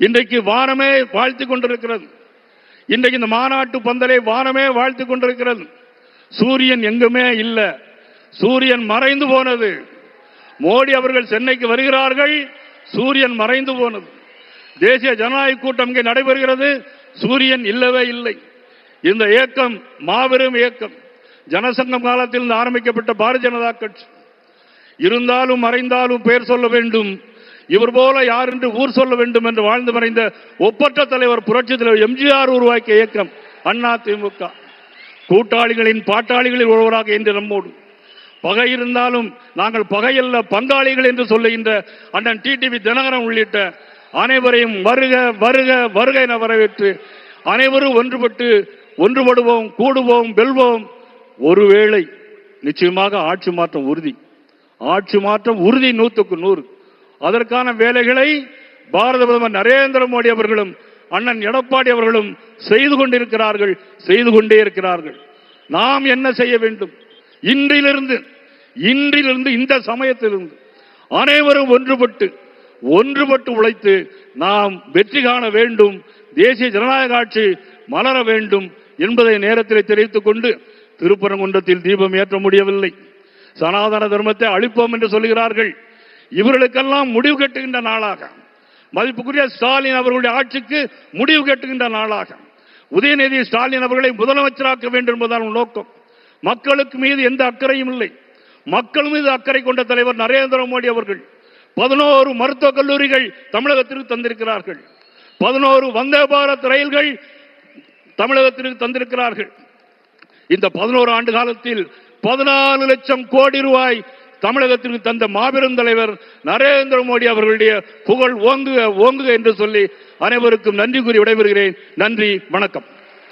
இன்றைக்கு வானமே வாழ்த்து கொண்டிருக்கிறது. இன்றைக்கு இந்த மாநாட்டு பந்தலை வானமே வாழ்த்து கொண்டிருக்கிறது. சூரியன் எங்குமே இல்லை, சூரியன் மறைந்து போனது. மோடி அவர்கள் சென்னைக்கு வருகிறார்கள், சூரியன் மறைந்து போனது. தேசிய ஜனநாயக கூட்டம் இங்கே நடைபெறுகிறது, சூரியன் இல்லவே இல்லை. இந்த இயக்கம் மாபெரும் இயக்கம். ஜனசங்கம் காலத்தில் ஆரம்பிக்கப்பட்ட பாரதிய ஜனதா கட்சி. இருந்தாலும் மறைந்தாலும் பெயர் சொல்ல வேண்டும், இவர் போல யார் என்று ஊர் சொல்ல வேண்டும் என்று வாழ்ந்து மறைந்த ஒப்பற்ற தலைவர் புரட்சி தலைவர் எம்ஜிஆர் உருவாக்கிய இயக்கம் அண்ணா திமுக. கூட்டாளிகளின் பாட்டாளிகளில் ஒருவராக இன்று நம்மோடு. பகை இருந்தாலும் நாங்கள் பகையல்ல பங்காளிகள் என்று சொல்லுகின்ற அண்ணன் டிடிவி தினகரன் உள்ளிட்ட அனைவரையும் வருக வருக வருக என வரவேற்று அனைவரும் ஒன்றுபடுவோம், கூடுவோம், வெல்வோம். ஒருவேளை நிச்சயமாக ஆட்சி மாற்றம் உறுதி, ஆட்சி மாற்றம் உறுதி 100க்கு 100. அதற்கான வேலைகளை பாரத பிரதமர் நரேந்திர மோடி அவர்களும் அண்ணன் எடப்பாடி அவர்களும் செய்து கொண்டிருக்கிறார்கள், செய்து கொண்டே இருக்கிறார்கள். நாம் என்ன செய்ய வேண்டும்? இன்றிலிருந்து இந்த சமயத்திலிருந்து அனைவரும் ஒன்றுபட்டு உழைத்து நாம் வெற்றி காண வேண்டும், தேசிய ஜனநாயக ஆட்சி மலர வேண்டும் என்பதை நேரத்தில் தெரிவித்துக் கொண்டு, திருப்பரங்குன்றத்தில் தீபம் ஏற்ற முடியவில்லை, சனாதன தர்மத்தை அழிப்போம் என்று சொல்கிறார்கள். இவர்களுக்கெல்லாம் முடிவு கட்டுகின்ற நாளாக, மதிப்புக்குரிய ஸ்டாலின் அவர்களுடைய ஆட்சிக்கு முடிவு கட்டுகின்ற நாளாக, உதயநிதி ஸ்டாலின் அவர்களை முதலமைச்சராக்க வேண்டும் என்பதால் நோக்கம். மக்களுக்கு மீது எந்த அக்கறையும் இல்லை. மக்கள் மீது அக்கறை கொண்ட தலைவர் நரேந்திர மோடி அவர்கள் 11 மருத்துவக் கல்லூரிகள் தமிழகத்திற்கு தந்திருக்கிறார்கள். 11 வந்தே பாரத் ரயில்கள் தமிழகத்திற்கு தந்திருக்கிறார்கள். இந்த 11 ஆண்டு காலத்தில் 14 லட்சம் கோடி ரூபாய் தமிழகத்திற்கு தந்த மாபெரும் தலைவர் நரேந்திர மோடி அவர்களுடைய புகழ் ஓங்குக ஓங்குக என்று சொல்லி அனைவருக்கும் நன்றி கூறி விடைபெறுகிறேன். நன்றி, வணக்கம்.